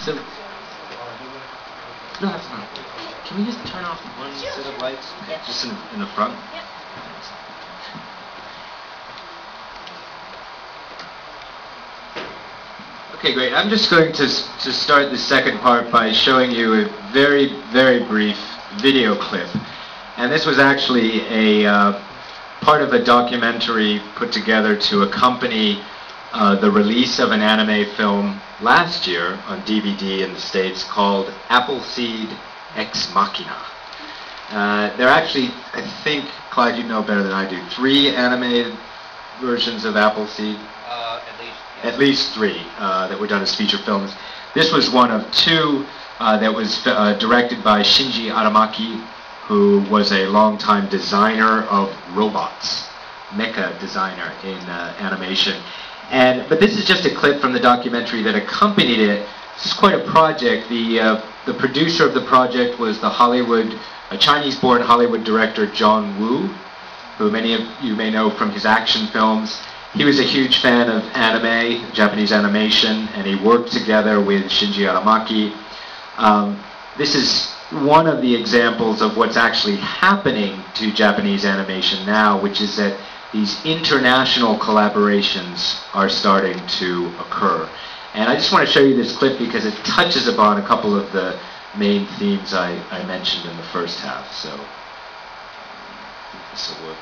So, no, that's fine. Can we just turn off one set of lights? Okay, Yeah. just in the front? Yep. Okay, great. I'm just going to start the second part by showing you a very, very brief video clip. And this was actually a part of a documentary put together to accompany the release of an anime film last year on DVD in the States called Appleseed Ex Machina. There are actually, I think, Clyde, you know better than I do, 3 animated versions of Appleseed. At least 3 that were done as feature films. This was one of 2 that was directed by Shinji Aramaki, who was a longtime designer of robots, mecha designer in animation. But this is just a clip from the documentary that accompanied it. This is quite a project. The producer of the project was a Chinese-born Hollywood director, John Woo, who many of you may know from his action films. He was a huge fan of anime, Japanese animation, and he worked together with Shinji Aramaki. This is one of the examples of what's actually happening to Japanese animation now, which is that these international collaborations are starting to occur. And I just want to show you this clip because it touches upon a couple of the main themes I mentioned in the first half. So, this will work.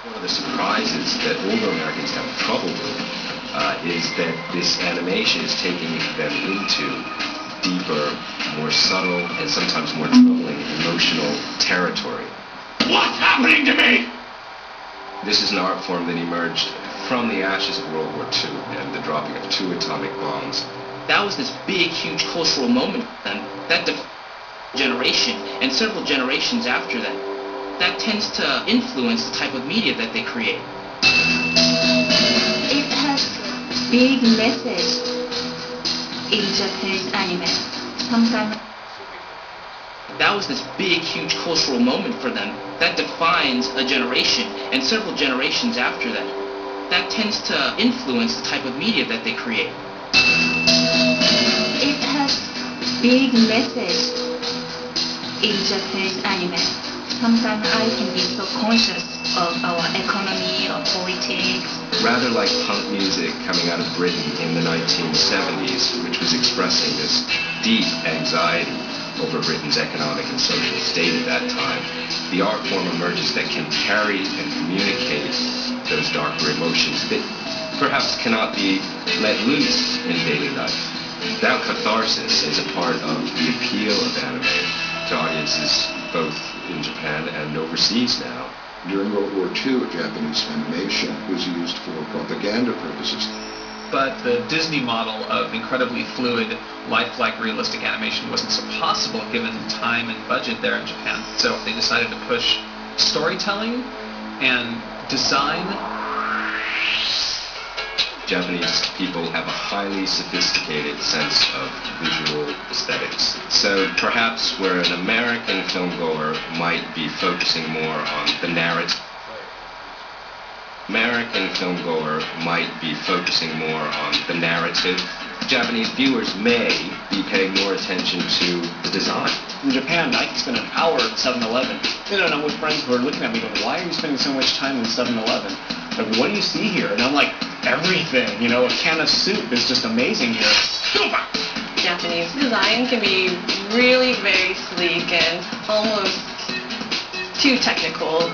One of the surprises that older Americans have trouble with is that this animation is taking them into deeper, more subtle, and sometimes more troubling emotional territory. What's happening to me? This is an art form that emerged from the ashes of World War II and the dropping of 2 atomic bombs. That was this big, huge cultural moment for them. That generation and several generations after that. That tends to influence the type of media that they create. It has big message in Japanese anime. Sometimes that was this big, huge cultural moment for them. That defines a generation and several generations after that. That tends to influence the type of media that they create. It has big message in Japanese anime. Sometimes I can be so conscious of our economy or politics. Rather like punk music coming out of Britain in the 1970s, which was expressing this deep anxiety over Britain's economic and social state at that time, the art form emerges that can carry and communicate those darker emotions that perhaps cannot be let loose in daily life. That catharsis is a part of the appeal of anime to audiences both in Japan and overseas now. During World War II, Japanese animation was used for propaganda purposes. But the Disney model of incredibly fluid, lifelike, realistic animation wasn't so possible given time and budget there in Japan. So they decided to push storytelling and design. Japanese people have a highly sophisticated sense of visual aesthetics. So perhaps where an American filmgoer might be focusing more on the narrative, Japanese viewers may be paying more attention to the design. In Japan, I could spend an hour at 7-Eleven. And I'm with friends who are looking at me going, why are you spending so much time in 7-Eleven? Like, what do you see here? And I'm like, everything. You know, a can of soup is just amazing here. Japanese design can be really very sleek and almost too technical.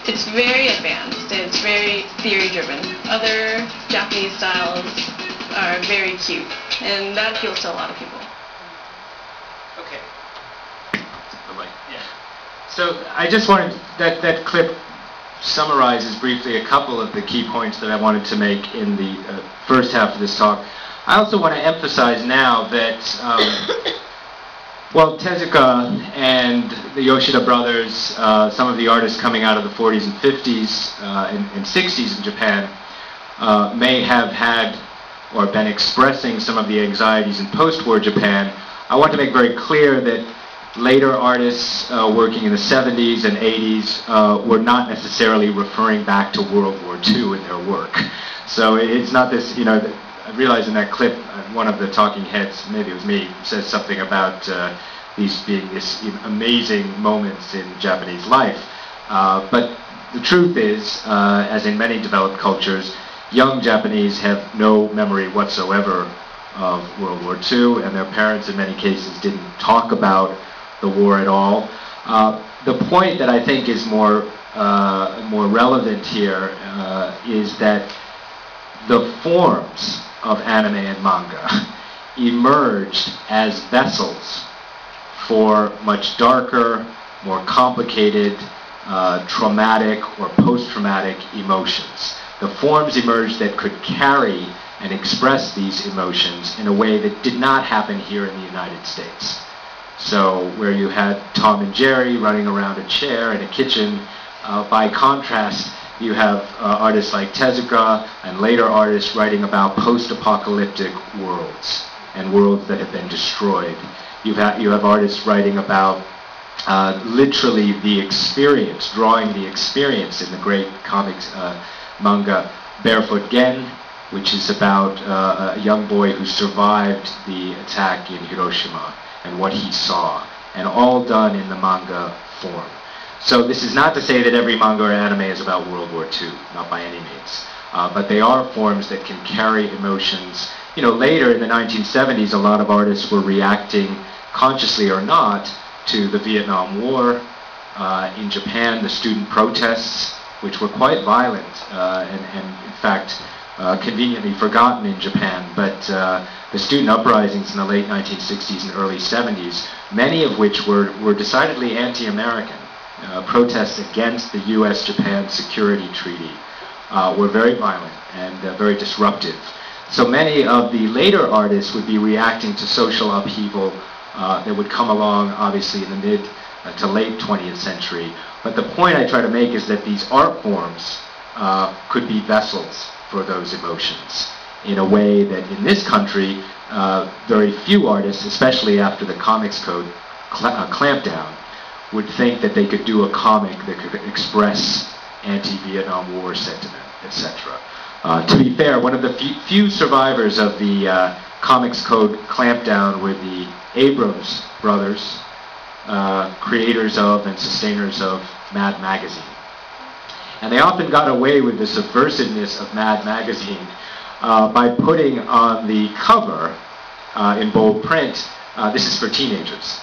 It's very advanced. It's very theory-driven. Other Japanese styles are very cute, and that appeals to a lot of people. Okay. Bye-bye. Yeah. So I just wanted, that clip summarizes briefly a couple of the key points that I wanted to make in the first half of this talk. I also want to emphasize now that, well, Tezuka and the Yoshida brothers, some of the artists coming out of the 40s and 50s and 60s in Japan, may have had or been expressing some of the anxieties in post-war Japan. I want to make very clear that later artists working in the 70s and 80s were not necessarily referring back to World War II in their work. So it's not this, you know, I realized in that clip, one of the talking heads, maybe it was me, says something about these being this amazing moments in Japanese life. But the truth is, as in many developed cultures, young Japanese have no memory whatsoever of World War II, and their parents in many cases didn't talk about the war at all. The point that I think is more relevant here is that the forms of anime and manga emerged as vessels for much darker, more complicated, traumatic or post-traumatic emotions. The forms emerged that could carry and express these emotions in a way that did not happen here in the United States. So where you had Tom and Jerry running around a chair in a kitchen, by contrast, you have artists like Tezuka and later artists writing about post-apocalyptic worlds and worlds that have been destroyed. You have artists writing about literally the experience, drawing the experience in the great comics manga Barefoot Gen, which is about a young boy who survived the attack in Hiroshima and what he saw, and all done in the manga form. So this is not to say that every manga or anime is about World War II, not by any means. But they are forms that can carry emotions. You know, later in the 1970s, a lot of artists were reacting, consciously or not, to the Vietnam War. In Japan, the student protests, which were quite violent, and in fact, conveniently forgotten in Japan, but the student uprisings in the late 1960s and early 70s, many of which were decidedly anti-American, protests against the U.S.-Japan Security Treaty, were very violent and very disruptive. So many of the later artists would be reacting to social upheaval that would come along, obviously, in the mid to late 20th century. But the point I try to make is that these art forms could be vessels for those emotions in a way that in this country, very few artists, especially after the Comics Code clampdown, would think that they could do a comic that could express anti-Vietnam War sentiment, etc. To be fair, one of the few survivors of the Comics Code clampdown were the Abrams brothers, creators of and sustainers of Mad Magazine. And they often got away with the subversiveness of Mad Magazine by putting on the cover, in bold print, this is for teenagers.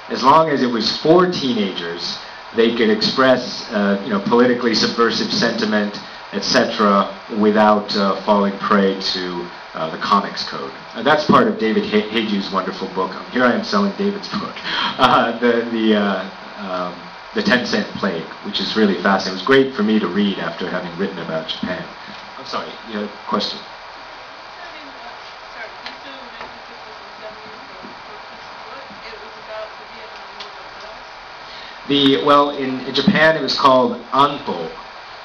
As long as it was for teenagers, they could express politically subversive sentiment, etc., without falling prey to the Comics Code. That's part of David Haju's wonderful book. Here I am selling David's book, The 10-Cent Plague, which is really fascinating. It was great for me to read after having written about Japan. I'm sorry, you had a question? In Japan it was called ANPO,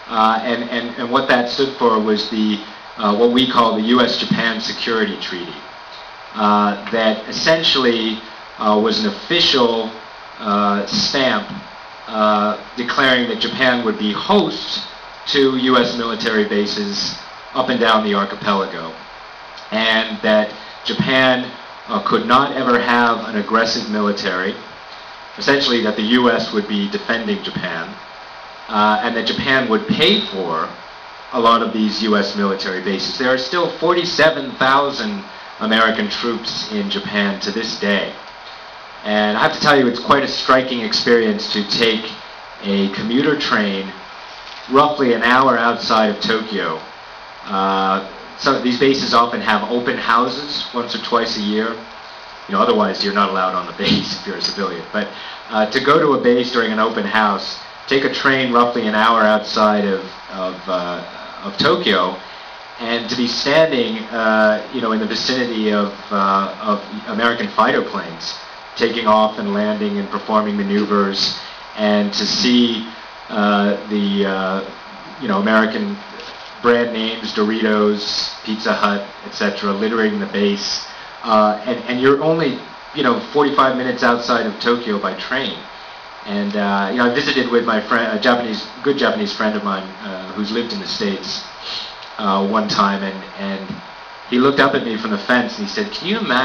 and what that stood for was the what we call the U.S.-Japan Security Treaty, that essentially was an official stamp declaring that Japan would be host to U.S. military bases up and down the archipelago, and that Japan could not ever have an aggressive military, essentially that the U.S. would be defending Japan, and that Japan would pay for a lot of these U.S. military bases. There are still 47,000 American troops in Japan to this day. And I have to tell you, it's quite a striking experience to take a commuter train roughly an hour outside of Tokyo. So these bases often have open houses once or twice a year. Otherwise you're not allowed on the base if you're a civilian. But to go to a base during an open house, take a train roughly an hour outside of Tokyo, and to be standing, in the vicinity of American fighter planes, taking off and landing and performing maneuvers, and to see the American brand names, Doritos, Pizza Hut, etc., littering the base, and you're only 45 minutes outside of Tokyo by train. And I visited with my friend, a good Japanese friend of mine who's lived in the States one time, and he looked up at me from the fence and he said, "Can you imagine